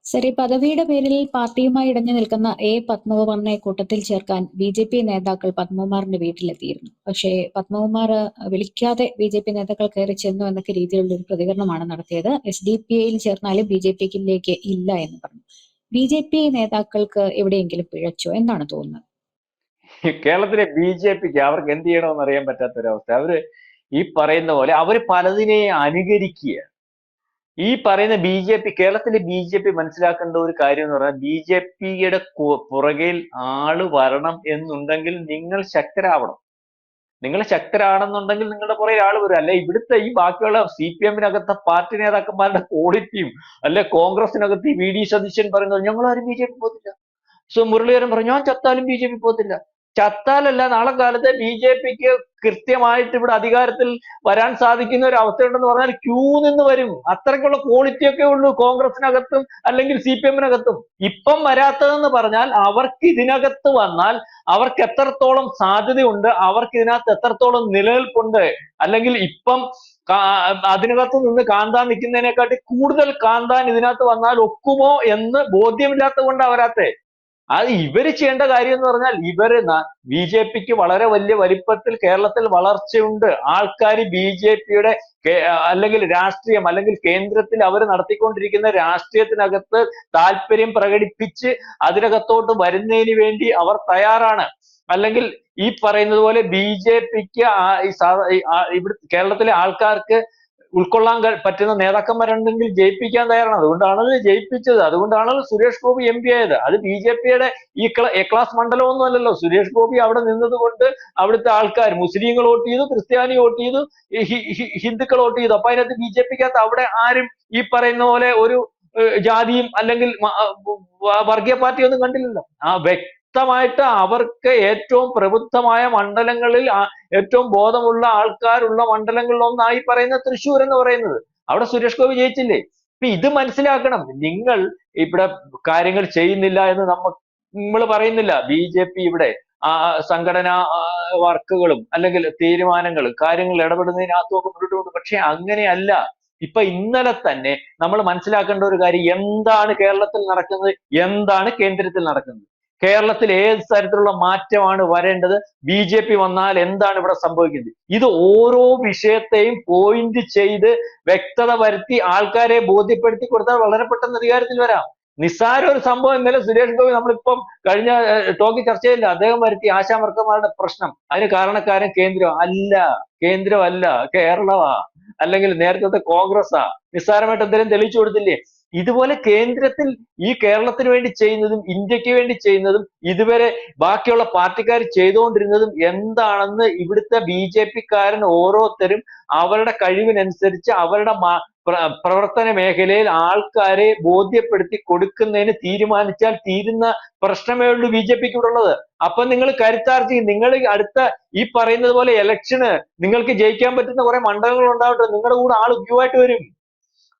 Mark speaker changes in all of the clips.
Speaker 1: Sir, ഈ പദവിയുടെ പേരിൽ പാർട്ടിയുമായി ഇടഞ്ഞു നിൽക്കുന്ന പത്മകുമാറിനെ കൂട്ടത്തിൽ ചേർക്കാൻ ബി.ജെ.പി നേതാക്കൾ പത്മകുമാറിന്റെ വീട്ടിലെത്തിയിരുന്നു. പക്ഷേ പത്മകുമാർ വിളിക്കാതെ ബി.ജെ.പി നേതാക്കൾ കയറി ചെന്നു എന്നൊക്കെ രീതിയിലുള്ള ഒരു പ്രതികരണമാണ് നടത്തിയത്. എസ്.ഡി.പി.ഐയിൽ ചേർന്നാലും ബി.ജെ.പിയിലേക്ക് ഇല്ല എന്ന് പറഞ്ഞു. ബി.ജെ.പി നേതാക്കൾക്ക് എവിടെയെങ്കിലും പിഴച്ചോ? എന്താണ് തോന്നുന്നത്?
Speaker 2: കേരളത്തിലെ ബി.ജെ.പിക്ക് അവർക്ക് എന്ത് ചെയ്യണമെന്ന് അറിയാൻ പറ്റാത്തൊരവസ്ഥ. അവര് ഈ പറയുന്ന പോലെ അവര് പലതിനെ അനുകരിക്കുക. ഈ പറയുന്ന ബി.ജെ.പി, കേരളത്തിലെ ബി.ജെ.പി മനസ്സിലാക്കേണ്ട ഒരു കാര്യം എന്ന് പറഞ്ഞാൽ, ബി.ജെ.പിയുടെ പുറകിൽ ആള് വരണം എന്നുണ്ടെങ്കിൽ നിങ്ങൾ ശക്തരാവണം. നിങ്ങൾ ശക്തരാണെന്നുണ്ടെങ്കിൽ നിങ്ങളുടെ പുറകെ ആള് വരും. അല്ലെ ഇവിടുത്തെ ഈ ബാക്കിയുള്ള CPM-നകത്തെ പാർട്ടി നേതാക്കന്മാരുടെ ക്വാളിറ്റിയും, അല്ലെ കോൺഗ്രസിനകത്ത് ഈ വി.ഡി. സതീശൻ പറയുന്നത് ഞങ്ങൾ ആരും ബി.ജെ.പി പോകത്തില്ല. മുരളീധരൻ പറഞ്ഞു ഞാൻ ചത്താലും ബി.ജെ.പി പോകത്തില്ല. ചത്താലല്ല, നാളെ കാലത്ത് ബി.ജെ.പിക്ക് കൃത്യമായിട്ട് ഇവിടെ അധികാരത്തിൽ വരാൻ സാധിക്കുന്ന ഒരു അവസ്ഥയുണ്ടെന്ന് പറഞ്ഞാൽ ക്യൂ നിന്ന് വരും. അത്രയ്ക്കുള്ള ക്വാളിറ്റി ഒക്കെ ഉള്ളൂ കോൺഗ്രസിനകത്തും അല്ലെങ്കിൽ CPM-നകത്തും. ഇപ്പം വരാത്തതെന്ന് പറഞ്ഞാൽ അവർക്ക് ഇതിനകത്ത് വന്നാൽ അവർക്ക് എത്രത്തോളം സാധ്യതയുണ്ട്, അവർക്ക് ഇതിനകത്ത് എത്രത്തോളം നിലനിൽപ്പുണ്ട്, അല്ലെങ്കിൽ ഇപ്പം അതിനകത്ത് നിന്ന് കാന്താൻ നിൽക്കുന്നതിനെക്കാട്ടി കൂടുതൽ കാന്താൻ ഇതിനകത്ത് വന്നാൽ ഒക്കുമോ എന്ന് ബോധ്യമില്ലാത്തത് കൊണ്ടാണ് വരാത്തെ. അത് ഇവര് ചെയ്യേണ്ട കാര്യം എന്ന് പറഞ്ഞാൽ, ഇവര് ബി.ജെ.പിക്ക് വളരെ വലിയ വലിപ്പത്തിൽ കേരളത്തിൽ വളർച്ചയുണ്ട്. ആൾക്കാർ ബി.ജെ.പിയുടെ അല്ലെങ്കിൽ രാഷ്ട്രീയം, അല്ലെങ്കിൽ കേന്ദ്രത്തിൽ അവർ നടത്തിക്കൊണ്ടിരിക്കുന്ന രാഷ്ട്രീയത്തിനകത്ത് താല്പര്യം പ്രകടിപ്പിച്ച് അതിനകത്തോട്ട് വരുന്നതിന് വേണ്ടി അവർ തയ്യാറാണ്. അല്ലെങ്കിൽ ഈ പറയുന്നത് പോലെ ബി.ജെ.പിക്ക് ഇവിടെ കേരളത്തിലെ ആൾക്കാർക്ക് ഉൾക്കൊള്ളാൻ പറ്റുന്ന നേതാക്കന്മാരുണ്ടെങ്കിൽ ജയിപ്പിക്കാൻ തയ്യാറാണ്. അതുകൊണ്ടാണല്ലോ ജയിപ്പിച്ചത്. അതുകൊണ്ടാണല്ലോ സുരേഷ് ഗോപി MP ആയത്. അത് ബി.ജെ.പിയുടെ ഈ ക്ലാസ് മണ്ഡലമൊന്നും അല്ലല്ലോ. സുരേഷ് ഗോപി അവിടെ നിന്നത് കൊണ്ട് അവിടുത്തെ ആൾക്കാർ, മുസ്ലിങ്ങൾ വോട്ട് ചെയ്തു, ക്രിസ്ത്യാനി വോട്ട് ചെയ്തു, ഹിന്ദുക്കൾ വോട്ട് ചെയ്തു. അപ്പൊ അതിനകത്ത് ബി.ജെ.പിക്കകത്ത് അവിടെ ആരും ഈ പറയുന്ന പോലെ ഒരു ജാതിയും അല്ലെങ്കിൽ വർഗീയ പാർട്ടിയൊന്നും കണ്ടില്ലല്ലോ. വ്യക്തമായിട്ട് അവർക്ക് ഏറ്റവും പ്രബുദ്ധമായ മണ്ഡലങ്ങളിൽ, ഏറ്റവും ബോധമുള്ള ആൾക്കാരുള്ള മണ്ഡലങ്ങളിലൊന്നായി പറയുന്ന തൃശ്ശൂർ എന്ന് പറയുന്നത്. അവിടെ സുരേഷ് ഗോപി ജയിച്ചില്ലേ? ഇപ്പൊ ഇത് മനസ്സിലാക്കണം. നിങ്ങൾ ഇവിടെ കാര്യങ്ങൾ ചെയ്യുന്നില്ല എന്ന് നമ്മൾ പറയുന്നില്ല. ബി.ജെ.പി ഇവിടെ സംഘടനാ വർക്കുകളും അല്ലെങ്കിൽ തീരുമാനങ്ങളും കാര്യങ്ങൾ ഇടപെടുന്നതിനകത്തൊക്കെ മുന്നോട്ട് പോകുന്നു. പക്ഷെ അങ്ങനെയല്ല. ഇപ്പൊ ഇന്നലെ തന്നെ നമ്മൾ മനസ്സിലാക്കേണ്ട ഒരു കാര്യം, എന്താണ് കേരളത്തിൽ നടക്കുന്നത്, എന്താണ് കേന്ദ്രത്തിൽ നടക്കുന്നത്, കേരളത്തിൽ ഏത് തരത്തിലുള്ള മാറ്റമാണ് വരേണ്ടത്, ബി.ജെ.പി വന്നാൽ എന്താണ് ഇവിടെ സംഭവിക്കുന്നത്, ഇത് ഓരോ വിഷയത്തെയും പോയിന്റ് ചെയ്ത് വ്യക്തത വരുത്തി ആൾക്കാരെ ബോധ്യപ്പെടുത്തി കൊടുത്താൽ വളരെ പെട്ടെന്ന് അധികാരത്തിൽ വരാം. നിസ്സാര ഒരു സംഭവം ഇന്നലെ സുരേഷ് ഗോപി, നമ്മളിപ്പം കഴിഞ്ഞ ടോക്കിൽ ചർച്ച ചെയ്യില്ല, അദ്ദേഹം വരുത്തി ആശാവർക്കർമാരുടെ പ്രശ്നം. അതിന് കാരണക്കാരൻ കേന്ദ്രമല്ല, കേരളമാ, അല്ലെങ്കിൽ നേരത്തെ കോൺഗ്രസ്സാ. നിസ്സാരമായിട്ട് എന്തെങ്കിലും തെളിയിച്ചു കൊടുത്തില്ലേ? ഇതുപോലെ കേന്ദ്രത്തിൽ ഈ കേരളത്തിന് വേണ്ടി ചെയ്യുന്നതും ഇന്ത്യക്ക് വേണ്ടി ചെയ്യുന്നതും ഇതുവരെ ബാക്കിയുള്ള പാർട്ടിക്കാർ ചെയ്തുകൊണ്ടിരുന്നതും എന്താണെന്ന് ഇവിടുത്തെ ബി.ജെ.പിക്കാരൻ ഓരോരുത്തരും അവരുടെ കഴിവിനനുസരിച്ച് അവരുടെ പ്രവർത്തന മേഖലയിൽ ആൾക്കാരെ ബോധ്യപ്പെടുത്തി കൊടുക്കുന്നതിന് തീരുമാനിച്ചാൽ തീരുന്ന പ്രശ്നമേ ഉള്ളൂ ബി.ജെ.പിക്ക് ഇവിടെ ഉള്ളത്. അപ്പൊ നിങ്ങൾ കരുത്താർജി, നിങ്ങൾ അടുത്ത ഈ പറയുന്നത് പോലെ ഇലക്ഷന് നിങ്ങൾക്ക് ജയിക്കാൻ പറ്റുന്ന കുറെ മണ്ഡലങ്ങൾ ഉണ്ടാവട്ടെ, നിങ്ങളുടെ കൂടെ ആൾ ക്യൂ ആയിട്ട് വരും.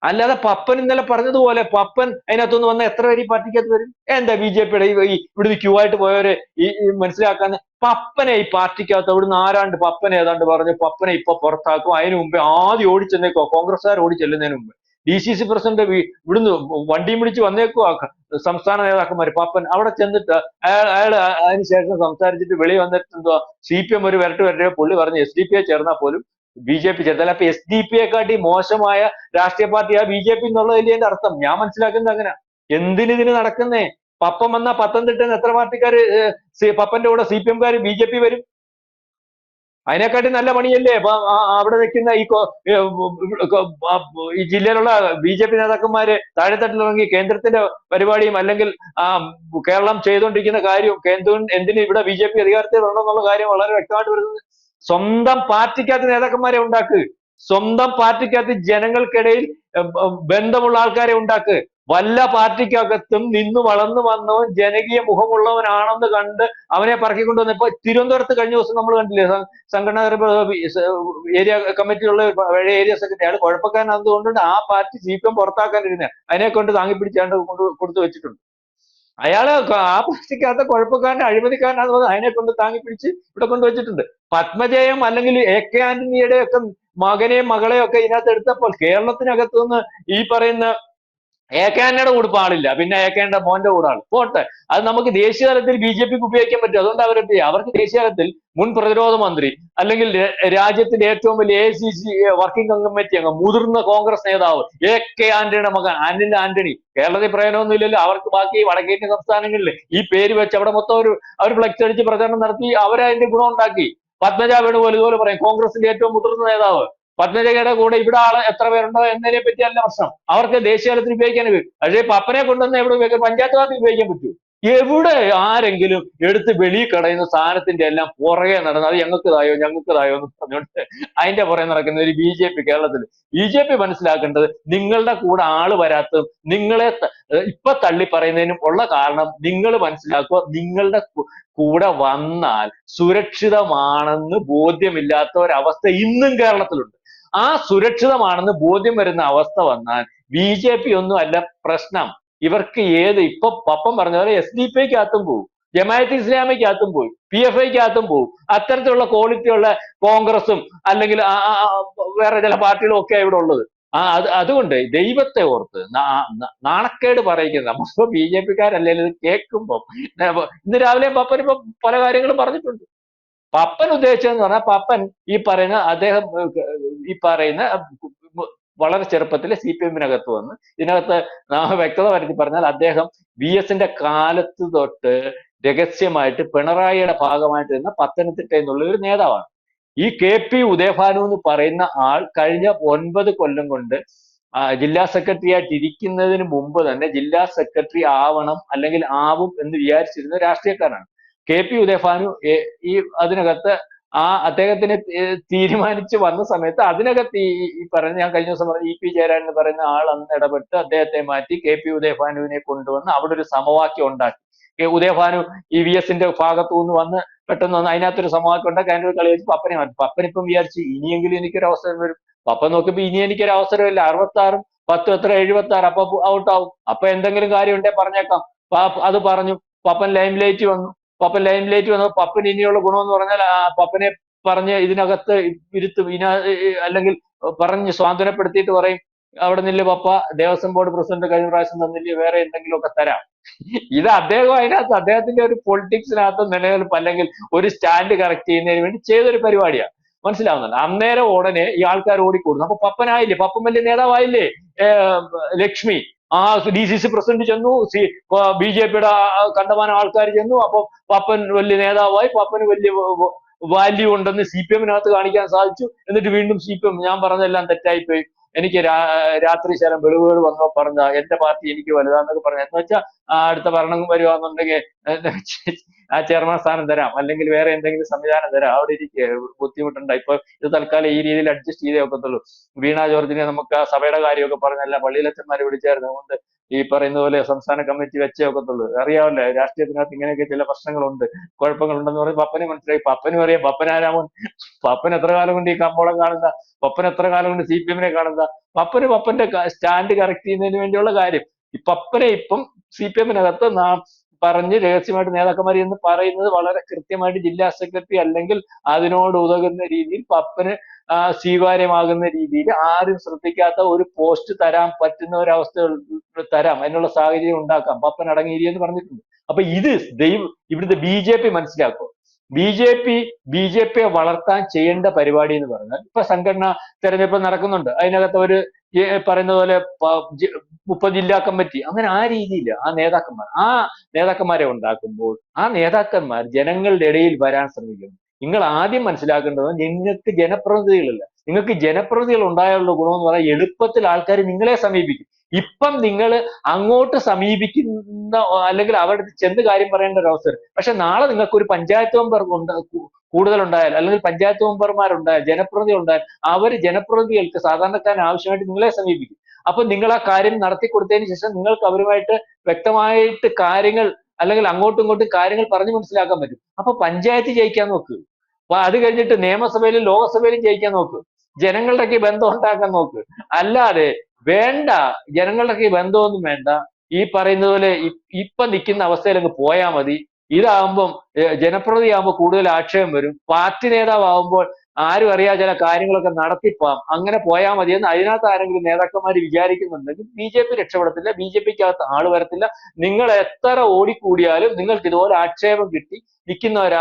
Speaker 2: അല്ലാതെ പപ്പൻ ഇന്നലെ പറഞ്ഞതുപോലെ പപ്പൻ അതിനകത്തുനിന്ന് വന്ന എത്ര പേര് ഈ പാർട്ടിക്കകത്ത് വരും? എന്താ ബി.ജെ.പിയുടെ ഇവിടുന്ന് ക്യൂ ആയിട്ട് പോയവരെ ഈ മനസ്സിലാക്കാൻ? പപ്പനെ ഈ പാർട്ടിക്കകത്ത് ഇവിടുന്ന് ആരാണ്ട് പപ്പനെ ഏതാണ്ട് പറഞ്ഞു പപ്പനെ ഇപ്പൊ പുറത്താക്കും, അതിനു മുമ്പേ ആദ്യം ഓടിച്ചെന്നേക്കോ കോൺഗ്രസ്സുകാർ ഓടിച്ചെല്ലുന്നതിന് മുമ്പ് DCC പ്രസിഡന്റ് ഇവിടുന്ന് വണ്ടിയും പിടിച്ച് വന്നേക്കുവാ സംസ്ഥാന നേതാക്കന്മാര്. പപ്പൻ അവിടെ ചെന്നിട്ട് അയാൾ അതിനുശേഷം സംസാരിച്ചിട്ട് വെളി വന്നിട്ട് എന്തുവാ, CPM ഒരു വരട്ടെ പുള്ളി പറഞ്ഞു SDPI ചേർന്നാൽ പോലും ബി.ജെ.പി ചേർത്തല്ല. അപ്പൊ SDPയെക്കാട്ടി മോശമായ രാഷ്ട്രീയ പാർട്ടിയാ ബി.ജെ.പി എന്നുള്ളതല്ലേ എന്റെ അർത്ഥം. ഞാൻ മനസ്സിലാക്കുന്നത് അങ്ങനെ. എന്തിനിതിന് നടക്കുന്നേ? പപ്പൻ വന്ന പത്തനംതിട്ടയിൽ എത്ര പാർട്ടിക്കാര് പപ്പന്റെ കൂടെ CPM-കാര് ബി.ജെ.പി വരും? അതിനെക്കാട്ടി നല്ല പണിയല്ലേ അവിടെ നിൽക്കുന്ന ഈ ജില്ലയിലുള്ള ബി.ജെ.പി നേതാക്കന്മാര് താഴെത്തട്ടിലിറങ്ങി കേന്ദ്രത്തിന്റെ പരിപാടിയും അല്ലെങ്കിൽ കേരളം ചെയ്തുകൊണ്ടിരിക്കുന്ന കാര്യവും എന്തിന് ഇവിടെ ബി.ജെ.പി അധികാരത്തിൽ വരണമെന്നുള്ള കാര്യം വളരെ വ്യക്തമായിട്ട് വരുന്നത്. സ്വന്തം പാർട്ടിക്കകത്ത് നേതാക്കന്മാരെ ഉണ്ടാക്ക്, സ്വന്തം പാർട്ടിക്കകത്ത് ജനങ്ങൾക്കിടയിൽ ബന്ധമുള്ള ആൾക്കാരെ ഉണ്ടാക്ക്. വല്ല പാർട്ടിക്കകത്തും നിന്ന് വളർന്നു വന്നവൻ ജനകീയ മുഖമുള്ളവനാണെന്ന് കണ്ട് അവനെ പറക്കിക്കൊണ്ട് വന്ന. ഇപ്പൊ തിരുവനന്തപുരത്ത് കഴിഞ്ഞ ദിവസം നമ്മൾ കണ്ടില്ലേ, സംഘടനാ ഏരിയ കമ്മിറ്റിയുള്ള പഴയ ഏരിയ സെക്രട്ടറി, അയാൾ കുഴപ്പക്കാരനാകുന്നതുകൊണ്ട് ആ പാർട്ടി CPM പുറത്താക്കാനിരുന്ന അതിനെ കൊണ്ട് താങ്ങിപ്പിടിച്ചാണ്ട് കൊടുത്തു വെച്ചിട്ടുണ്ട്. അയാള് ആ പാർട്ടിക്കകത്ത് കുഴപ്പക്കാരൻ അഴിമതിക്കാരനാണെന്ന് അതിനെ കൊണ്ട് താങ്ങിപ്പിടിച്ച് ഇവിടെ കൊണ്ടുവച്ചിട്ടുണ്ട്. പത്മജയം അല്ലെങ്കിൽ AK ആന്റണിയുടെ ഒക്കെ മകനെയും മകളെയും ഒക്കെ ഇതിനകത്ത് എടുത്തപ്പോൾ കേരളത്തിനകത്തുനിന്ന് ഈ പറയുന്ന ഏക്കാന്റെ കൂടെ ഇപ്പൊ ആളില്ല, പിന്നെ ഏക്കാന്റെ മോന്റെ കൂടെ ആൾ പോട്ടെ. അത് നമുക്ക് ദേശീയ തലത്തിൽ BJPക്ക് ഉപയോഗിക്കാൻ പറ്റും. അതുകൊണ്ട് അവരെന്ത് ചെയ്യും? അവർക്ക് ദേശീയ തലത്തിൽ മുൻ പ്രതിരോധ മന്ത്രി അല്ലെങ്കിൽ രാജ്യത്തിന്റെ ഏറ്റവും വലിയ AICC വർക്കിംഗ് കമ്മിറ്റി അംഗം മുതിർന്ന കോൺഗ്രസ് നേതാവ് AK ആന്റണിയുടെ മകൻ അനിൽ ആന്റണി, കേരളത്തിൽ പ്രയോജനമൊന്നുമില്ലല്ലോ, അവർക്ക് ബാക്കി വടക്കേന്ത്യൻ സംസ്ഥാനങ്ങളിൽ ഈ പേര് വെച്ച് അവിടെ മൊത്തം അവർ ഫ്ലെക്സ് അടിച്ച് പ്രചരണം നടത്തി, അവരതിന്റെ ഗുണം ഉണ്ടാക്കി. പത്മജ വേണുഗോപാൽ ഇതുപോലെ പറയും, കോൺഗ്രസിന്റെ ഏറ്റവും മുതിർന്ന നേതാവ്. പത്മജയുടെ കൂടെ ഇവിടെ ആള് എത്ര പേരുണ്ടോ എന്നതിനെ പറ്റി അല്ല പ്രശ്നം, അവർക്ക് ദേശീയ തലത്തിൽ ഉപയോഗിക്കാൻ പറ്റും. പക്ഷേ പപ്പനെ കൊണ്ടുവന്ന് എവിടെ ഉപയോഗിക്കാൻ? പഞ്ചായത്ത് വാർഡിൽ ഉപയോഗിക്കാൻ പറ്റൂ. എവിടെ ആരെങ്കിലും എടുത്ത് വെളിയിൽ കളയുന്ന സാധനത്തിന്റെ എല്ലാം പുറകെ നടന്ന് അത് ഞങ്ങൾക്കതായോ ഞങ്ങൾക്കതായോ എന്ന് പറഞ്ഞുകൊണ്ട് അതിന്റെ പുറകെ നടക്കുന്ന ഒരു BJP കേരളത്തിൽ. BJP മനസ്സിലാക്കേണ്ടത് നിങ്ങളുടെ കൂടെ ആള് വരാത്തതും നിങ്ങളെ ഇപ്പൊ തള്ളി പറയുന്നതിനും ഉള്ള കാരണം നിങ്ങൾ മനസ്സിലാക്കുക, നിങ്ങളുടെ കൂടെ വന്നാൽ സുരക്ഷിതമാണെന്ന് ബോധ്യമില്ലാത്ത ഒരവസ്ഥ ഇന്നും കേരളത്തിലുണ്ട്. ആ സുരക്ഷിതമാണെന്ന് ബോധ്യം വരുന്ന അവസ്ഥ വന്നാൽ BJP ഒന്നും അല്ല പ്രശ്നം. ഇവർക്ക് ഇപ്പൊ പപ്പൻ പറഞ്ഞ പോലെ SDP-ക്കകത്തും പോകും, ജമാഅത്ത് ഇസ്ലാമിക്കകത്തും പോയി, PFI-ക്കകത്തും പോകും. അത്തരത്തിലുള്ള ക്വാളിറ്റിയുള്ള കോൺഗ്രസും അല്ലെങ്കിൽ വേറെ ചില പാർട്ടികളും ഒക്കെ ഇവിടെ ഉള്ളത്. അതുകൊണ്ട് ദൈവത്തെ ഓർത്ത് നാണക്കേട് പറയിക്കുന്നത് നമ്മളിപ്പോ BJP-ക്കാരല്ലെങ്കിൽ ഇത് കേൾക്കുമ്പോ. ഇന്ന് രാവിലെ പപ്പൻ ഇപ്പൊ പല കാര്യങ്ങളും പറഞ്ഞിട്ടുണ്ട്. പപ്പൻ ഉദ്ദേശിച്ചതെന്ന് പറഞ്ഞാൽ പപ്പൻ അദ്ദേഹം ഈ പറയുന്ന വളരെ ചെറുപ്പത്തിൽ CPM-നകത്ത് വന്ന് ഇതിനകത്ത് വ്യക്തത വരുത്തി പറഞ്ഞാൽ അദ്ദേഹം VS-ന്റെ കാലത്ത് തൊട്ട് രഹസ്യമായിട്ട് പിണറായിയുടെ ഭാഗമായിട്ട് നിന്ന പത്തനംതിട്ട എന്നുള്ള ഒരു നേതാവാണ്. ഈ KP ഉദയഭാനു എന്ന് പറയുന്ന ആൾ കഴിഞ്ഞ 9 കൊല്ലം കൊണ്ട് ജില്ലാ സെക്രട്ടറി ആയിട്ട് ഇരിക്കുന്നതിന് മുമ്പ് തന്നെ ജില്ലാ സെക്രട്ടറി ആവണം അല്ലെങ്കിൽ ആവും എന്ന് വിചാരിച്ചിരുന്ന രാഷ്ട്രീയക്കാരാണ്. KP ഉദയഭാനു അതിനകത്ത് അദ്ദേഹത്തിന് തീരുമാനിച്ച് വന്ന സമയത്ത് അതിനകത്ത് ഈ പറയുന്ന ഞാൻ കഴിഞ്ഞ ദിവസം പറഞ്ഞ EP ജയരാജൻ എന്ന് പറയുന്ന ആൾ അന്ന് ഇടപെട്ട് അദ്ദേഹത്തെ മാറ്റി KP ഉദയഭാനുവിനെ കൊണ്ടുവന്ന് അവിടെ ഒരു സമവാക്യം ഉണ്ടാക്കി. ഉദയഭാനു ഈ VS-ന്റെ ഭാഗത്തു നിന്ന് വന്ന് പെട്ടെന്ന് വന്ന് അതിനകത്തൊരു സമവാക്യം ഉണ്ടാക്കി, അതിൻ്റെ ഒരു കളി വെച്ച് പപ്പനെ മാറ്റി. പപ്പനിപ്പം വിചാരിച്ചു ഇനിയെങ്കിലും എനിക്കൊരു അവസരം വരും. പപ്പൻ നോക്കിയപ്പോ ഇനി എനിക്കൊരു അവസരമില്ല, 66 10 എത്ര 76, അപ്പൊ ഔട്ടാവും, അപ്പൊ എന്തെങ്കിലും കാര്യം ഉണ്ടേ പറഞ്ഞേക്കാം. അത് പറഞ്ഞു. പപ്പൻ ലൈംലൈറ്റ് വന്നു. പപ്പന് ഇനിയുള്ള ഗുണമെന്ന് പറഞ്ഞാൽ പപ്പനെ പറഞ്ഞ് ഇതിനകത്ത് ഇരുത്തും, അല്ലെങ്കിൽ പറഞ്ഞ് സ്വാന്തനപ്പെടുത്തിയിട്ട് പറയും, അവിടെ നിന്നില്ല പപ്പ, ദേവസ്വം ബോർഡ് പ്രസിഡന്റ് കഴിഞ്ഞ പ്രാവശ്യം തന്നില്ലേ, വേറെ എന്തെങ്കിലുമൊക്കെ തരാം. ഇത് അദ്ദേഹം അതിനകത്ത് അദ്ദേഹത്തിന്റെ ഒരു പൊളിറ്റിക്സിനകത്ത് നിലനിൽപ്പ് അല്ലെങ്കിൽ ഒരു സ്റ്റാൻഡ് കറക്റ്റ് ചെയ്യുന്നതിന് വേണ്ടി ചെയ്തൊരു പരിപാടിയാണ്. മനസ്സിലാവുന്നുണ്ട്. അന്നേരം ഉടനെ ഈ ആൾക്കാർ ഓടിക്കൂടുന്നു. അപ്പൊ പപ്പനായില്ലേ, പപ്പൻ വലിയ നേതാവായില്ലേ. ലക്ഷ്മി DCC പ്രസിഡന്റ് ചെന്നു, BJP-യുടെ കണ്ടമാനം ആൾക്കാർ ചെന്നു. അപ്പൊ പപ്പൻ വലിയ നേതാവായി, പപ്പന് വലിയ വാല്യൂ ഉണ്ടെന്ന് CPM-നകത്ത് കാണിക്കാൻ സാധിച്ചു. എന്നിട്ട് വീണ്ടും CPM ഞാൻ പറഞ്ഞതെല്ലാം തെറ്റായിപ്പോയി, എനിക്ക് രാത്രി ശരം വെളിവുകൾ വന്നോ പറഞ്ഞ എന്റെ പാർട്ടി എനിക്ക് വലുതാന്നൊക്കെ പറഞ്ഞു. എന്ന് വെച്ചാൽ അടുത്ത ഭരണം വരുവാന്നുണ്ടെങ്കിൽ ചെയർമാൻ സ്ഥാനം തരാം, അല്ലെങ്കിൽ വേറെ എന്തെങ്കിലും സംവിധാനം തരാം, അവിടെ ഇരിക്കുക, ബുദ്ധിമുട്ടുണ്ട്. ഇപ്പൊ ഇത് തൽക്കാലം ഈ രീതിയിൽ അഡ്ജസ്റ്റ് ചെയ്തേ ഒക്കത്തുള്ളൂ. വീണ ജോർജിനെ നമുക്ക് ആ സഭയുടെ കാര്യമൊക്കെ പറഞ്ഞല്ല പള്ളിയിലച്ചന്മാരെ വിളിച്ചായിരുന്നു. അതുകൊണ്ട് ഈ പറയുന്ന പോലെ സംസ്ഥാന കമ്മിറ്റി വെച്ചേ ഒക്കത്തുള്ളൂ. അറിയാമല്ലേ, രാഷ്ട്രീയത്തിനകത്ത് ഇങ്ങനെയൊക്കെ ചില പ്രശ്നങ്ങളുണ്ട്, കുഴപ്പങ്ങളുണ്ടെന്ന് പറഞ്ഞ് പപ്പനെ മനസ്സിലായി. പപ്പനും അറിയാം പപ്പനാരാമൻ. പപ്പൻ എത്ര കാലം കൊണ്ട് ഈ കമ്പോളം കാണുന്ന, പപ്പൻ എത്ര കാലം കൊണ്ട് CPM-നെ കാണുന്ന, പപ്പന്റെ സ്റ്റാൻഡ് കറക്റ്റ് ചെയ്യുന്നതിന് വേണ്ടിയുള്ള കാര്യം. ഈ പപ്പനെ ഇപ്പം CPM-നകത്ത് പറഞ്ഞ് രഹസ്യമായിട്ട് നേതാക്കന്മാർ എന്ന് പറയുന്നത് വളരെ കൃത്യമായിട്ട് ജില്ലാ സെക്രട്ടറി അല്ലെങ്കിൽ അതിനോട് ഉതകുന്ന രീതിയിൽ പപ്പന് സ്വീകാര്യമാകുന്ന രീതിയിൽ ആരും ശ്രദ്ധിക്കാത്ത ഒരു പോസ്റ്റ് തരാൻ പറ്റുന്ന ഒരവസ്ഥ തരാം, അതിനുള്ള സാഹചര്യം ഉണ്ടാക്കാം, പപ്പൻ അടങ്ങിയിരിയെന്ന് പറഞ്ഞിട്ടുണ്ട്. അപ്പൊ ഇത് ഇവിടുത്തെ BJP മനസ്സിലാക്കുക. BJPയെ വളർത്താൻ ചെയ്യേണ്ട പരിപാടി എന്ന് പറഞ്ഞാൽ ഇപ്പൊ സംഘടന തെരഞ്ഞെടുപ്പ് നടക്കുന്നുണ്ട്, അതിനകത്ത് ഒരു പറയുന്ന പോലെ 30 ജില്ലാ കമ്മിറ്റി, അങ്ങനെ ആ രീതിയിൽ ആ നേതാക്കന്മാരെ ഉണ്ടാക്കുമ്പോൾ ആ നേതാക്കന്മാർ ജനങ്ങളുടെ ഇടയിൽ വരാൻ ശ്രമിക്കുന്നു. നിങ്ങൾ ആദ്യം മനസ്സിലാക്കേണ്ടത് നിങ്ങൾക്ക് ജനപ്രതിനിധികളില്ല. നിങ്ങൾക്ക് ജനപ്രതിനിധികൾ ഉണ്ടായുള്ള ഗുണമെന്ന് പറഞ്ഞാൽ എളുപ്പത്തിൽ ആൾക്കാർ നിങ്ങളെ സമീപിക്കും. ഇപ്പം നിങ്ങൾ അങ്ങോട്ട് സമീപിക്കുന്ന അല്ലെങ്കിൽ അവിടെ ചെന്ന് കാര്യം പറയേണ്ട ഒരു അവസരം. പക്ഷെ നാളെ നിങ്ങൾക്ക് ഒരു പഞ്ചായത്ത് മെമ്പർ കൂടുതലുണ്ടായാൽ അല്ലെങ്കിൽ പഞ്ചായത്ത് മെമ്പർമാരുണ്ടായാൽ ജനപ്രതിനിധികൾ ഉണ്ടായാൽ അവർ ജനപ്രതിനിധികൾക്ക് സാധാരണക്കാരൻ ആവശ്യമായിട്ട് നിങ്ങളെ സമീപിക്കും. അപ്പൊ നിങ്ങൾ ആ കാര്യം നടത്തി കൊടുത്തതിന് ശേഷം നിങ്ങൾക്ക് അവരുമായിട്ട് വ്യക്തമായിട്ട് കാര്യങ്ങൾ അല്ലെങ്കിൽ അങ്ങോട്ടും ഇങ്ങോട്ടും കാര്യങ്ങൾ പറഞ്ഞു മനസ്സിലാക്കാൻ പറ്റും. അപ്പൊ പഞ്ചായത്ത് ജയിക്കാൻ നോക്ക്, അത് കഴിഞ്ഞിട്ട് നിയമസഭയിലും ലോകസഭയിലും ജയിക്കാൻ നോക്ക്, ജനങ്ങളുടെയൊക്കെ ബന്ധം ഉണ്ടാക്കാൻ നോക്ക്. അല്ലാതെ വേണ്ട, ജനങ്ങളുടെയൊക്കെ ബന്ധമൊന്നും വേണ്ട. ഈ പറയുന്ന പോലെ ഇപ്പൊ നിൽക്കുന്ന അവസ്ഥയിൽ അങ്ങ് പോയാൽ മതി. ഇതാകുമ്പം ജനപ്രതിനിധി ആകുമ്പോൾ കൂടുതൽ ആക്ഷേപം വരും. പാർട്ടി നേതാവുമ്പോൾ ആരും അറിയാതെ ചില കാര്യങ്ങളൊക്കെ നടത്തിപ്പോവാം, അങ്ങനെ പോയാൽ മതിയെന്ന് അതിനകത്ത് ആരെങ്കിലും നേതാക്കന്മാർ വിചാരിക്കുന്നുണ്ടെങ്കിൽ BJP രക്ഷപ്പെടത്തില്ല, BJPക്കകത്ത് ആള് വരത്തില്ല. നിങ്ങൾ എത്ര ഓടിക്കൂടിയാലും നിങ്ങൾക്ക് ഇതുപോലെ ആക്ഷേപം കിട്ടി നിൽക്കുന്ന ഒരു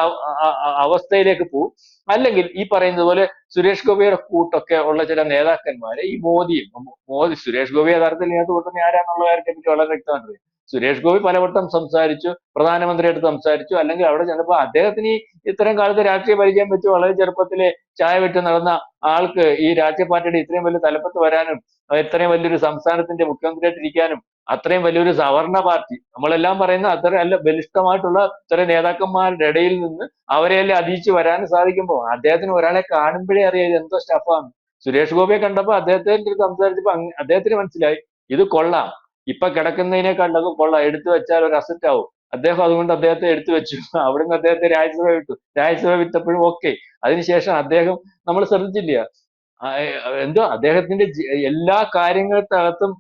Speaker 2: അവസ്ഥയിലേക്ക് പോകും. അല്ലെങ്കിൽ ഈ പറയുന്നത് പോലെ സുരേഷ് ഗോപിയുടെ കൂട്ടൊക്കെ ഉള്ള ചില നേതാക്കന്മാരെ ഈ സുരേഷ് ഗോപി യഥാർത്ഥത്തിൽ ഇതിനകത്ത് കൂട്ടുന്ന ആരാന്നുള്ള കാര്യത്തെ പറ്റി വളരെ വ്യക്തമായിട്ട് സുരേഷ് ഗോപി പലവട്ടം സംസാരിച്ചു, പ്രധാനമന്ത്രിയായിട്ട് സംസാരിച്ചു, അല്ലെങ്കിൽ അവിടെ ചെന്നപ്പോൾ അദ്ദേഹത്തിന് ഈ ഇത്തരം കാലത്ത് രാഷ്ട്രീയ പരിചയം വെച്ച് വളരെ ചെറുപ്പത്തിലെ ചായ വിറ്റ് നടന്ന ആൾക്ക് ഈ രാഷ്ട്രീയ പാർട്ടിയുടെ ഇത്രയും വലിയ തലപ്പത്ത് വരാനും ഇത്രയും വലിയൊരു സംസ്ഥാനത്തിന്റെ മുഖ്യമന്ത്രിയായിട്ട് ഇരിക്കാനും അത്രയും വലിയൊരു സവർണ പാർട്ടി നമ്മളെല്ലാം പറയുന്ന അത്ര അല്ല ബലിഷ്ഠമായിട്ടുള്ള ഇത്തരം നേതാക്കന്മാരുടെ ഇടയിൽ നിന്ന് അവരെയെല്ലാം അതിജീവിച്ച് വരാനും സാധിക്കുമ്പോൾ അദ്ദേഹത്തിന് ഒരാളെ കാണുമ്പോഴേ അറിയാം ഇത് എന്തോ സ്റ്റഫാണ്. സുരേഷ് ഗോപിയെ കണ്ടപ്പോൾ അദ്ദേഹത്തിന്റെ സംസാരിച്ചപ്പോൾ അദ്ദേഹത്തിന് മനസ്സിലായി ഇത് കൊള്ളാം, ഇപ്പൊ കിടക്കുന്നതിനേക്കാളും കൊള്ളാം, എടുത്തു വെച്ചാൽ ഒരു അസറ്റ് ആവും. അദ്ദേഹം അതുകൊണ്ട് അദ്ദേഹത്തെ എടുത്തു വെച്ചു. അവിടുന്ന് അദ്ദേഹത്തെ രാജ്യസഭ വിട്ടു. രാജ്യസഭ വിട്ടപ്പോഴും ഓക്കെ. അതിനുശേഷം അദ്ദേഹം നമ്മൾ ശ്രദ്ധിച്ചില്ല എന്തോ അദ്ദേഹത്തിന്റെ എല്ലാ കാര്യങ്ങൾക്കകത്തും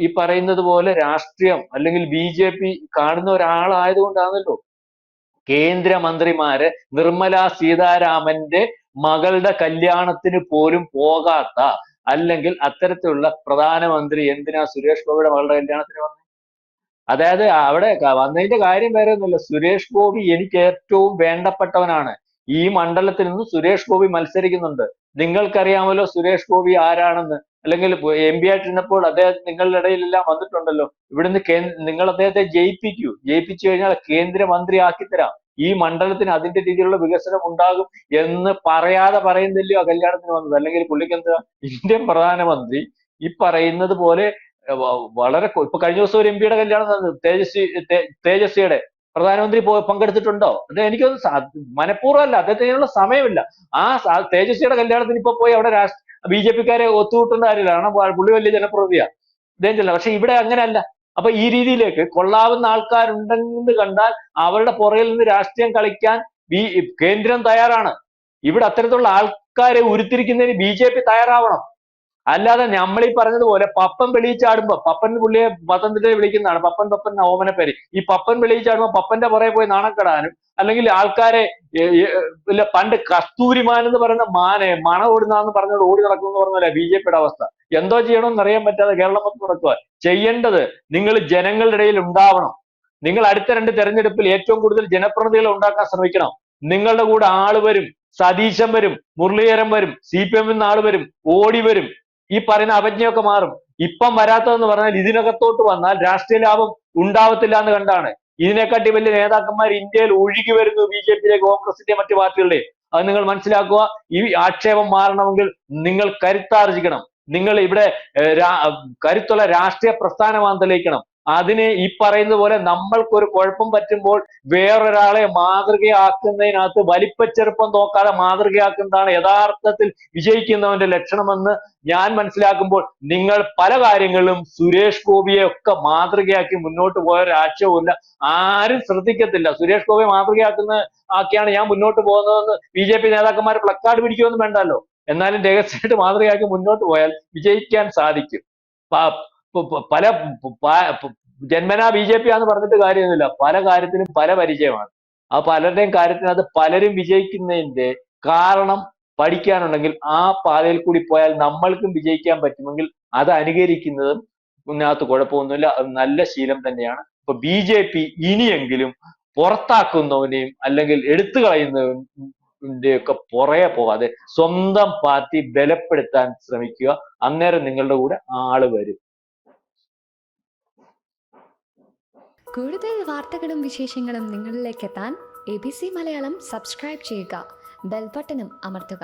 Speaker 2: ഈ പറയുന്നത് പോലെ രാഷ്ട്രീയം അല്ലെങ്കിൽ BJP കാണുന്ന ഒരാളായതുകൊണ്ടാണല്ലോ കേന്ദ്രമന്ത്രിമാര് നിർമ്മല സീതാരാമന്റെ മകളുടെ കല്യാണത്തിന് പോലും പോകാത്ത, അല്ലെങ്കിൽ അത്തരത്തിലുള്ള പ്രധാനമന്ത്രി എന്തിനാ സുരേഷ് ഗോപിയുടെ മകളുടെ കല്യാണത്തിന് വന്നത്? അതായത് അവിടെ വന്നതിന്റെ കാര്യം വേറെ ഒന്നുമില്ല. സുരേഷ് ഗോപി എനിക്ക് ഏറ്റവും വേണ്ടപ്പെട്ടവനാണ്. ഈ മണ്ഡലത്തിൽ നിന്ന് സുരേഷ് ഗോപി മത്സരിക്കുന്നുണ്ട്. നിങ്ങൾക്കറിയാമല്ലോ സുരേഷ് ഗോപി ആരാണെന്ന്. അല്ലെങ്കിൽ MP ആയിട്ടിരുന്നപ്പോൾ അദ്ദേഹം നിങ്ങളുടെ ഇടയിലെല്ലാം വന്നിട്ടുണ്ടല്ലോ. ഇവിടുന്ന് നിങ്ങൾ അദ്ദേഹത്തെ ജയിപ്പിച്ചു കഴിഞ്ഞാൽ കേന്ദ്രമന്ത്രി ആക്കിത്തരാം, ഈ മണ്ഡലത്തിന് അതിന്റെ രീതിയിലുള്ള വികസനം ഉണ്ടാകും എന്ന് പറയാതെ പറയുന്നില്ലയോ ആ കല്യാണത്തിന് വന്നത്. അല്ലെങ്കിൽ പുള്ളിക്ക് എന്താ ഇന്ത്യൻ പ്രധാനമന്ത്രി ഈ പറയുന്നത് പോലെ വളരെ ഇപ്പൊ കഴിഞ്ഞ ദിവസം ഒരു MP യുടെ കല്യാണം നടന്നത് തേജസ്വിയുടെ പ്രധാനമന്ത്രി പങ്കെടുത്തിട്ടുണ്ടോ? അത് എനിക്കൊന്നും മനഃപൂർവ്വമല്ല, അദ്ദേഹത്തിനുള്ള സമയമില്ല. തേജസ്വിയുടെ കല്യാണത്തിന് ഇപ്പൊ പോയി അവിടെ BJPക്കാരെ ഒത്തുകൂട്ടുന്ന കാര്യമില്ല, കാരണം പുള്ളി വലിയ ജനപ്രതിനിധിയാണ്, ഇദ്ദേഹത്തില്ല. പക്ഷെ ഇവിടെ അങ്ങനെയല്ല. അപ്പൊ ഈ രീതിയിലേക്ക് കൊള്ളാവുന്ന ആൾക്കാരുണ്ടെന്ന് കണ്ടാൽ അവരുടെ പുറകിൽ നിന്ന് രാഷ്ട്രീയം കളിക്കാൻ കേന്ദ്രം തയ്യാറാണ്. ഇവിടെ അത്തരത്തിലുള്ള ആൾക്കാരെ ഉരുത്തിരിക്കുന്നതിന് BJP തയ്യാറാവണം. അല്ലാതെ നമ്മൾ ഈ പറഞ്ഞതുപോലെ പപ്പൻ വെളിയിച്ചാടുമ്പോ, പപ്പൻ പുള്ളിയെ പത്തനംതിട്ടയെ വിളിക്കുന്നതാണ് പപ്പൻ ഓമന പേര്. ഈ പപ്പൻ വെളിയിച്ചാടുമ്പോ പപ്പന്റെ പുറകെ പോയി നാണം കെടാനും, അല്ലെങ്കിൽ ആൾക്കാരെ ഇല്ല പണ്ട് കസ്തൂരിമാൻ എന്ന് പറയുന്ന മാനെ മണം ഓടുന്നാന്ന് പറഞ്ഞുകൊണ്ട് ഓടി നടക്കുന്നു പറഞ്ഞല്ലേ BJPയുടെ അവസ്ഥ. എന്തോ ചെയ്യണമെന്ന് അറിയാൻ പറ്റാതെ കേരളം മൊത്തം നടക്കുക. ചെയ്യേണ്ടത് നിങ്ങൾ ജനങ്ങളുടെ ഇടയിൽ ഉണ്ടാവണം. നിങ്ങൾ അടുത്ത 2 തെരഞ്ഞെടുപ്പിൽ ഏറ്റവും കൂടുതൽ ജനപ്രതിനിധികളെ ഉണ്ടാക്കാൻ ശ്രമിക്കണം. നിങ്ങളുടെ കൂടെ ആള് വരും, സതീശൻ വരും, മുരളീധരൻ വരും, CPM നിന്ന് ആള് വരും, ഓടി വരും. ഈ പറയുന്ന അവജ്ഞയൊക്കെ മാറും. ഇപ്പം വരാത്തതെന്ന് പറഞ്ഞാൽ ഇതിനകത്തോട്ട് വന്നാൽ രാഷ്ട്രീയ ലാഭം ഉണ്ടാവത്തില്ല എന്ന് കണ്ടാണ്. ഇതിനെക്കാട്ടി വലിയ നേതാക്കന്മാർ ഇന്ത്യയിൽ ഒഴുകി വരുന്നു, BJPയിലേക്ക്, കോൺഗ്രസിന്റെ മറ്റു പാർട്ടികളുടെ. അത് നിങ്ങൾ മനസ്സിലാക്കുക. ഈ ആക്ഷേപം മാറണമെങ്കിൽ നിങ്ങൾ കരുത്താർജിക്കണം. നിങ്ങൾ ഇവിടെ കരുത്തുള്ള രാഷ്ട്രീയ പ്രസ്ഥാനമാണ് തെളിയിക്കണം. അതിന് ഈ പറയുന്ന പോലെ നമ്മൾക്കൊരു കുഴപ്പം പറ്റുമ്പോൾ വേറൊരാളെ മാതൃകയാക്കുന്നതിനകത്ത് വലിപ്പച്ചെറുപ്പം നോക്കാതെ മാതൃകയാക്കുന്നതാണ് യഥാർത്ഥത്തിൽ വിജയിക്കുന്നവന്റെ ലക്ഷണമെന്ന് ഞാൻ മനസ്സിലാക്കുമ്പോൾ, നിങ്ങൾ പല കാര്യങ്ങളിലും സുരേഷ് ഗോപിയെ ഒക്കെ മാതൃകയാക്കി മുന്നോട്ട് പോയ ഒരാശയവുമില്ല. ആരും ശ്രദ്ധിക്കത്തില്ല. സുരേഷ് ഗോപിയെ ആക്കിയാണ് ഞാൻ മുന്നോട്ട് പോകുന്നതെന്ന് BJP നേതാക്കന്മാർ പ്ലക്കാർഡ് പിടിക്കുമെന്നും വേണ്ടല്ലോ. എന്നാലും രഹസ്യമായിട്ട് മാതൃകയാക്കി മുന്നോട്ട് പോയാൽ വിജയിക്കാൻ സാധിക്കും. പല ജന്മനാ BJP ആന്ന് പറഞ്ഞിട്ട് കാര്യമൊന്നുമില്ല. പല കാര്യത്തിനും പല പരിചയമാണ്. ആ പലരുടെയും കാര്യത്തിനകത്ത് പലരും വിജയിക്കുന്നതിന്റെ കാരണം പഠിക്കാനുണ്ടെങ്കിൽ ആ പാതയിൽ കൂടി പോയാൽ നമ്മൾക്കും വിജയിക്കാൻ പറ്റുമെങ്കിൽ അത് അനുകരിക്കുന്നതും ഇതിനകത്ത് കുഴപ്പമൊന്നുമില്ല. അത് നല്ല ശീലം തന്നെയാണ്. അപ്പൊ BJP ഇനിയെങ്കിലും പുറത്താക്കുന്നവനെയും അല്ലെങ്കിൽ എടുത്തു കളയുന്നവന്റെ ഒക്കെ പുറകെ പോകാതെ സ്വന്തം പാർട്ടി ബലപ്പെടുത്താൻ ശ്രമിക്കുക. അന്നേരം നിങ്ങളുടെ കൂടെ ആള് വരും.
Speaker 3: കൂടുതൽ വാർത്തകളും വിശേഷങ്ങളും നിങ്ങളിലേക്ക് എത്താൻ ABC മലയാളം സബ്സ്ക്രൈബ് ചെയ്യുക, ബെൽ ബട്ടണും അമർത്തുക.